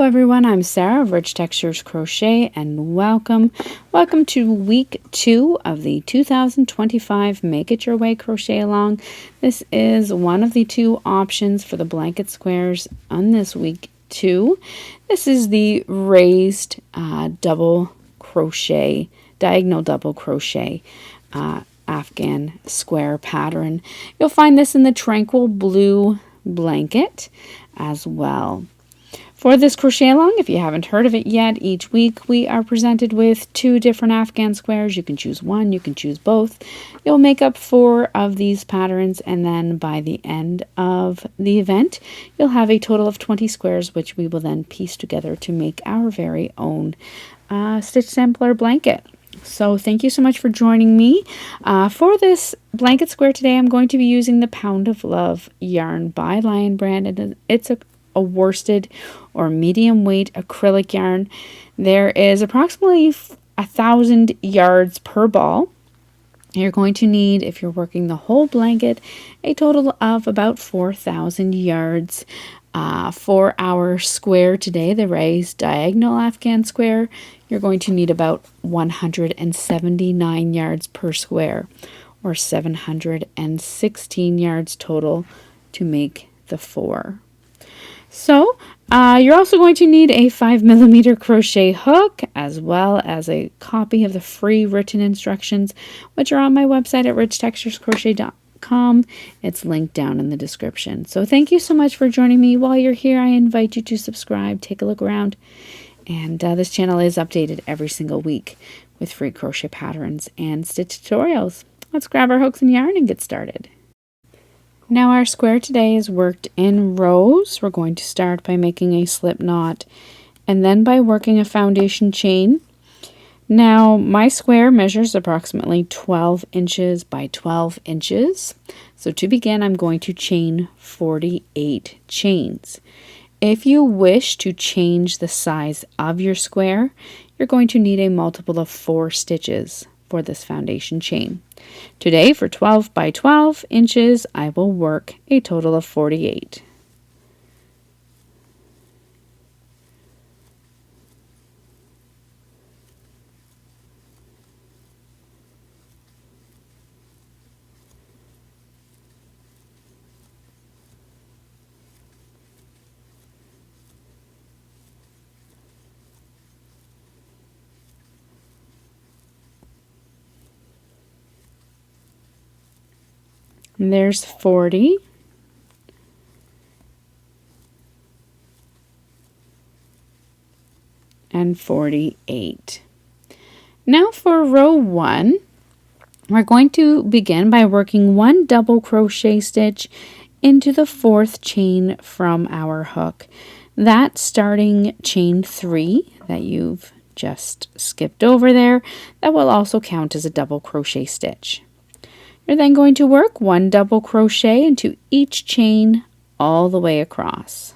everyone, I'm Sarah of Rich Textures Crochet and welcome to week 2 of the 2025 Make It Your Way Crochet Along. This is one of the 2 options for the blanket squares on this week 2. This is the raised diagonal double crochet Afghan square pattern. You'll find this in the tranquil blue blanket as well. For this crochet along, if you haven't heard of it yet, each week we are presented with 2 different Afghan squares. You can choose one, you can choose both. You'll make up 4 of these patterns, and then by the end of the event, you'll have a total of 20 squares, which we will then piece together to make our very own stitch sampler blanket. So thank you so much for joining me. For this blanket square today, I'm going to be using the Pound of Love yarn by Lion Brand, and it's a worsted or medium weight acrylic yarn. There is approximately 1,000 yards per ball. You're going to need, if you're working the whole blanket, a total of about 4,000 yards. For our square today, the Raised Diagonal Afghan Square, you're going to need about 179 yards per square, or 716 yards total to make the 4. So you're also going to need a 5mm crochet hook, as well as a copy of the free written instructions, which are on my website at richtexturescrochet.com. It's linked down in the description. So thank you so much for joining me. While you're here, I invite you to subscribe, take a look around, and this channel is updated every single week with free crochet patterns and stitch tutorials. Let's grab our hooks and yarn and get started. Now our square today is worked in rows. We're going to start by making a slip knot and then by working a foundation chain. Now my square measures approximately 12 inches by 12 inches. So to begin, I'm going to chain 48 chains. If you wish to change the size of your square, you're going to need a multiple of 4 stitches for this foundation chain. Today, for 12 by 12 inches, I will work a total of 48. And there's 40. And 48. Now for row 1, we're going to begin by working 1 double crochet stitch into the 4th chain from our hook. That's starting chain 3 that you've just skipped over there. That will also count as a double crochet stitch. You're then going to work 1 double crochet into each chain all the way across.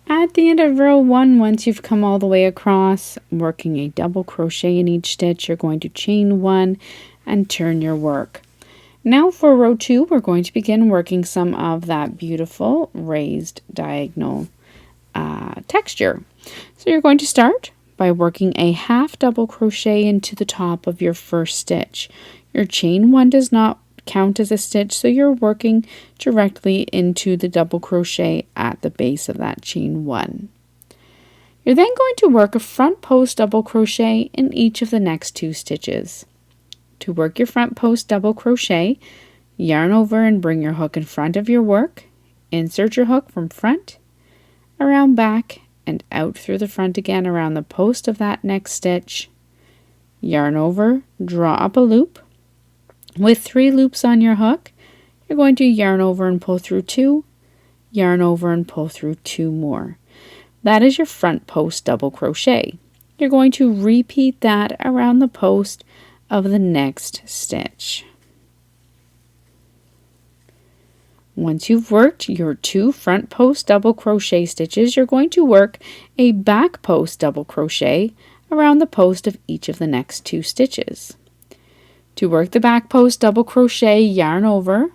At the end of row 1, once you've come all the way across, working a double crochet in each stitch, you're going to chain 1 and turn your work. Now for row 2, we're going to begin working some of that beautiful raised diagonal texture. So you're going to start by working a half double crochet into the top of your first stitch. Your chain 1 does not count as a stitch, so you're working directly into the double crochet at the base of that chain 1. You're then going to work a front post double crochet in each of the next 2 stitches. To work your front post double crochet, yarn over and bring your hook in front of your work. Insert your hook from front, around back, and out through the front again around the post of that next stitch. Yarn over, draw up a loop. With 3 loops on your hook, you're going to yarn over and pull through 2, yarn over and pull through 2 more. That is your front post double crochet. You're going to repeat that around the post of the next stitch. Once you've worked your 2 front post double crochet stitches, you're going to work a back post double crochet around the post of each of the next 2 stitches. To work the back post, double crochet, yarn over,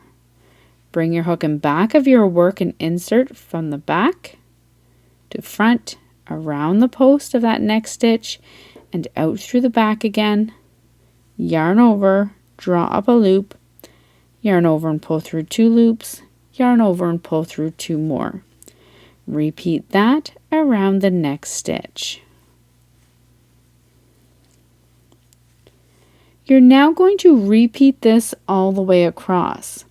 bring your hook in back of your work and insert from the back to front, around the post of that next stitch, and out through the back again, yarn over, draw up a loop, yarn over and pull through 2 loops, yarn over and pull through 2 more. Repeat that around the next stitch. You're now going to repeat this all the way across.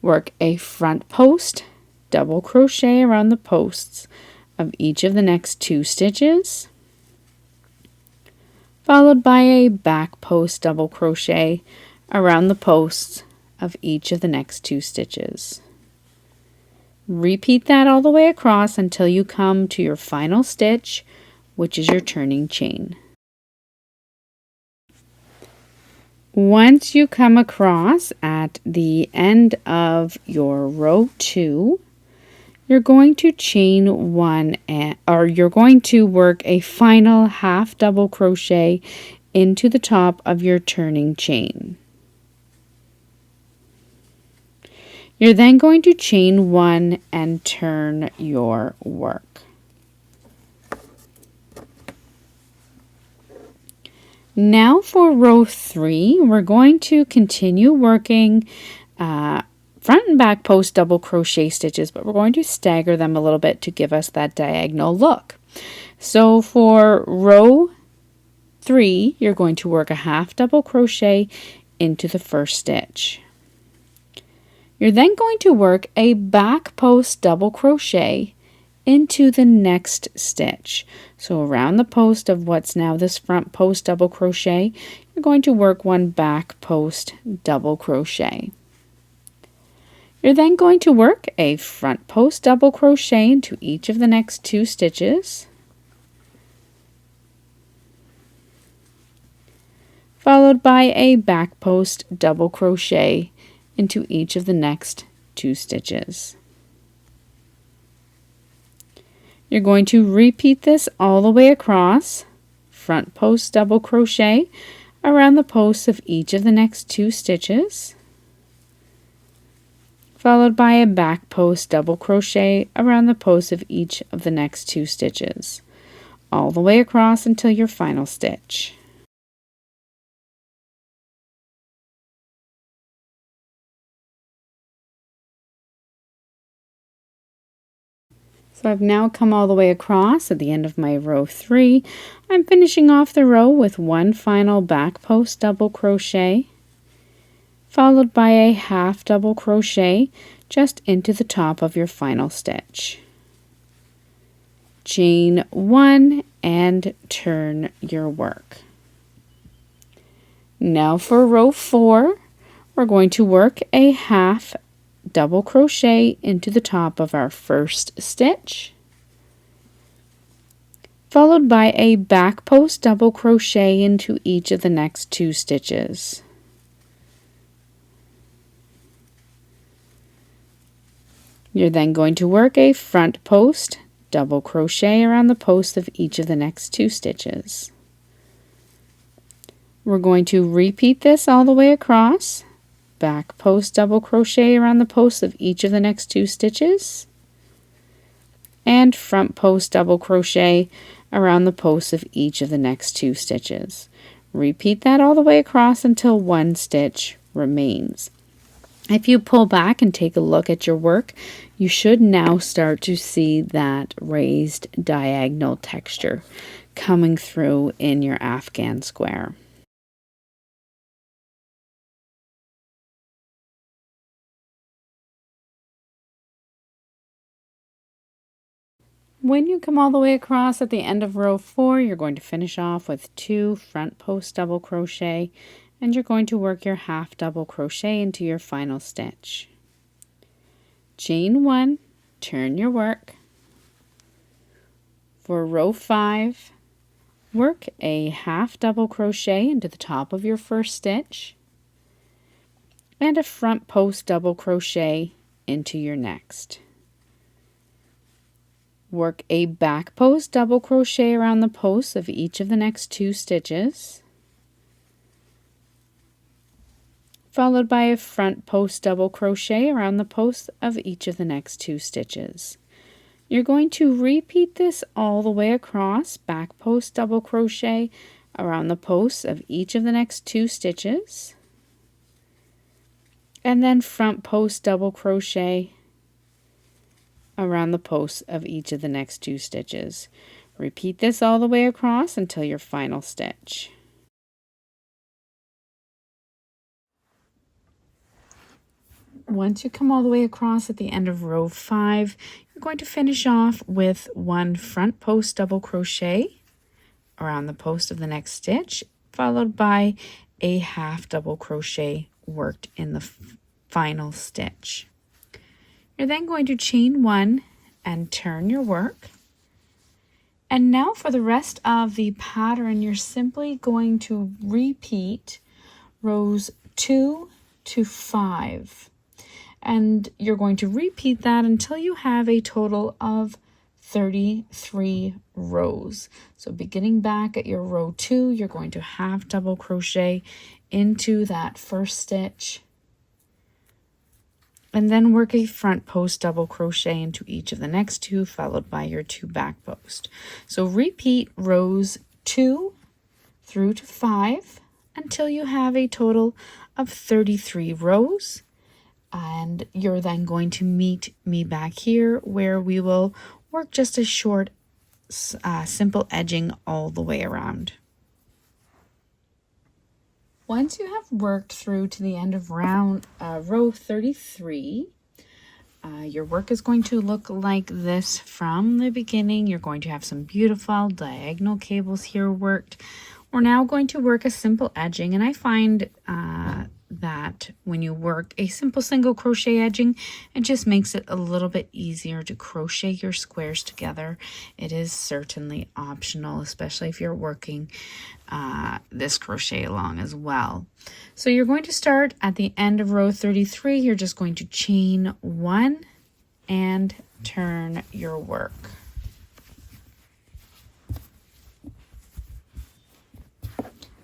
Work a front post, double crochet around the posts of each of the next 2 stitches, followed by a back post double crochet around the posts of each of the next 2 stitches. Repeat that all the way across until you come to your final stitch, which is your turning chain. Once you come across at the end of your row 2, you're going to chain 1 or you're going to work a final half double crochet into the top of your turning chain. You're then going to chain 1 and turn your work. Now for row 3, we're going to continue working front and back post double crochet stitches, but we're going to stagger them a little bit to give us that diagonal look. So for row 3, you're going to work a half double crochet into the first stitch. You're then going to work a back post double crochet into the next stitch. So around the post of what's now this front post double crochet, you're going to work 1 back post double crochet. You're then going to work a front post double crochet into each of the next 2 stitches, followed by a back post double crochet into each of the next 2 stitches. You're going to repeat this all the way across, front post double crochet around the posts of each of the next 2 stitches, followed by a back post double crochet around the posts of each of the next 2 stitches, all the way across until your final stitch. So I've now come all the way across at the end of my row 3. I'm finishing off the row with 1 final back post double crochet, followed by a half double crochet just into the top of your final stitch. Chain 1 and turn your work. Now for row 4, we're going to work a half double crochet into the top of our first stitch, followed by a back post double crochet into each of the next 2 stitches. You're then going to work a front post double crochet around the post of each of the next 2 stitches. We're going to repeat this all the way across, back post double crochet around the posts of each of the next 2 stitches, and front post double crochet around the posts of each of the next 2 stitches. Repeat that all the way across until 1 stitch remains. If you pull back and take a look at your work, you should now start to see that raised diagonal texture coming through in your Afghan square. When you come all the way across at the end of row 4, you're going to finish off with 2 front post double crochet, and you're going to work your half double crochet into your final stitch. Chain 1, turn your work. For row 5, work a half double crochet into the top of your first stitch, and a front post double crochet into your next. Work a back post double crochet around the posts of each of the next 2 stitches, followed by a front post double crochet around the posts of each of the next 2 stitches. You're going to repeat this all the way across, back post double crochet around the posts of each of the next 2 stitches, and then front post double crochet around the posts of each of the next 2 stitches. Repeat this all the way across until your final stitch. Once you come all the way across at the end of row 5, you're going to finish off with 1 front post double crochet around the post of the next stitch, followed by a half double crochet worked in the final stitch. You're then going to chain 1 and turn your work. And now for the rest of the pattern, you're simply going to repeat rows 2 to 5. And you're going to repeat that until you have a total of 33 rows. So beginning back at your row 2, you're going to half double crochet into that first stitch, and then work a front post double crochet into each of the next 2, followed by your 2 back post. So repeat rows 2 through to 5 until you have a total of 33 rows. And you're then going to meet me back here where we will work just a short, simple edging all the way around. Once you have worked through to the end of row 33, your work is going to look like this from the beginning. You're going to have some beautiful diagonal cables here worked. We're now going to work a simple edging, and I find that when you work a simple single crochet edging, it just makes it a little bit easier to crochet your squares together. It is certainly optional, especially if you're working this crochet along as well. So you're going to start at the end of row 33. You're just going to chain 1 and turn your work.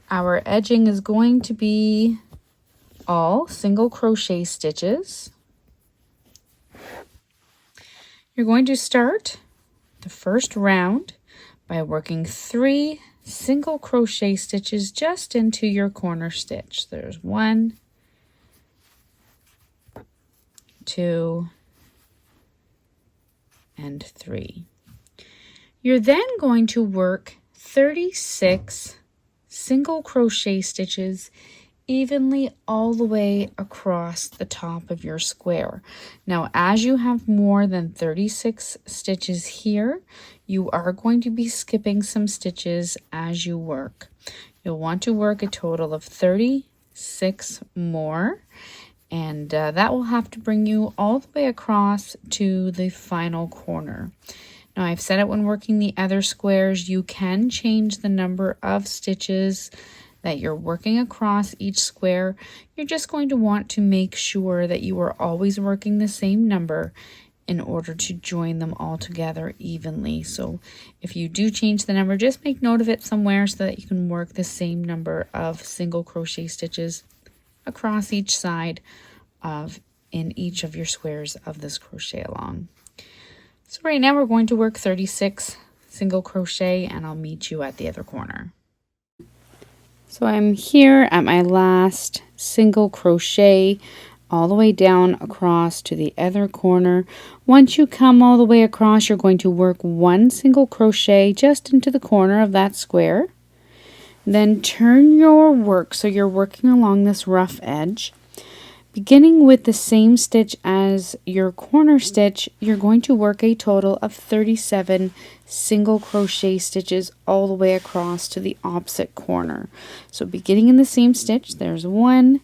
Our edging is going to be all single crochet stitches. You're going to start the first round by working 3 single crochet stitches just into your corner stitch. There's 1, 2, and 3. You're then going to work 36 single crochet stitches evenly all the way across the top of your square. Now, as you have more than 36 stitches here, you are going to be skipping some stitches as you work. You'll want to work a total of 36 more, and that will have to bring you all the way across to the final corner. Now, I've said it when working the other squares, you can change the number of stitches that you're working across each square. You're just going to want to make sure that you are always working the same number in order to join them all together evenly. So if you do change the number, just make note of it somewhere so that you can work the same number of single crochet stitches across each side in each of your squares of this crochet along. So right now we're going to work 36 single crochet, and I'll meet you at the other corner. So I'm here at my last single crochet all the way down across to the other corner. Once you come all the way across, you're going to work 1 single crochet just into the corner of that square. Then turn your work so you're working along this rough edge. Beginning with the same stitch as your corner stitch, you're going to work a total of 37 single crochet stitches all the way across to the opposite corner. So beginning in the same stitch, there's 1,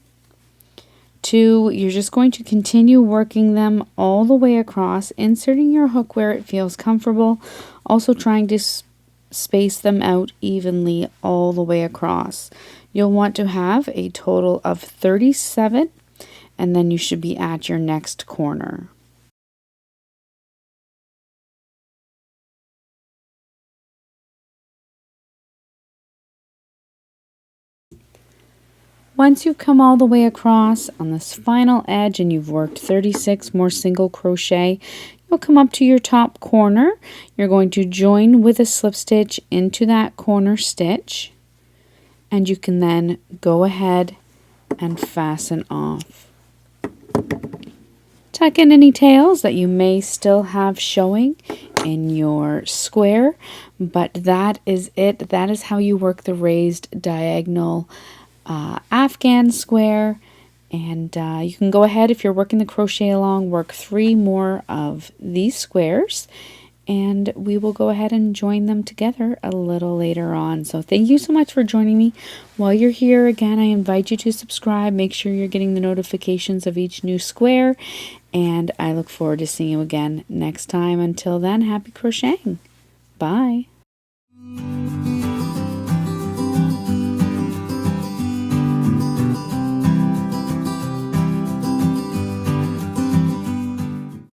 2, you're just going to continue working them all the way across, inserting your hook where it feels comfortable, also trying to space them out evenly all the way across. You'll want to have a total of 37, and then you should be at your next corner. Once you've come all the way across on this final edge and you've worked 36 more single crochet, you'll come up to your top corner. You're going to join with a slip stitch into that corner stitch, and you can then go ahead and fasten off. Tuck in any tails that you may still have showing in your square, but that is it. That is how you work the raised diagonal Afghan square. And you can go ahead, if you're working the crochet along, work 3 more of these squares, and we will go ahead and join them together a little later on. So thank you so much for joining me. While you're here, again, I invite you to subscribe. Make sure you're getting the notifications of each new square, and I look forward to seeing you again next time. Until then, happy crocheting. Bye.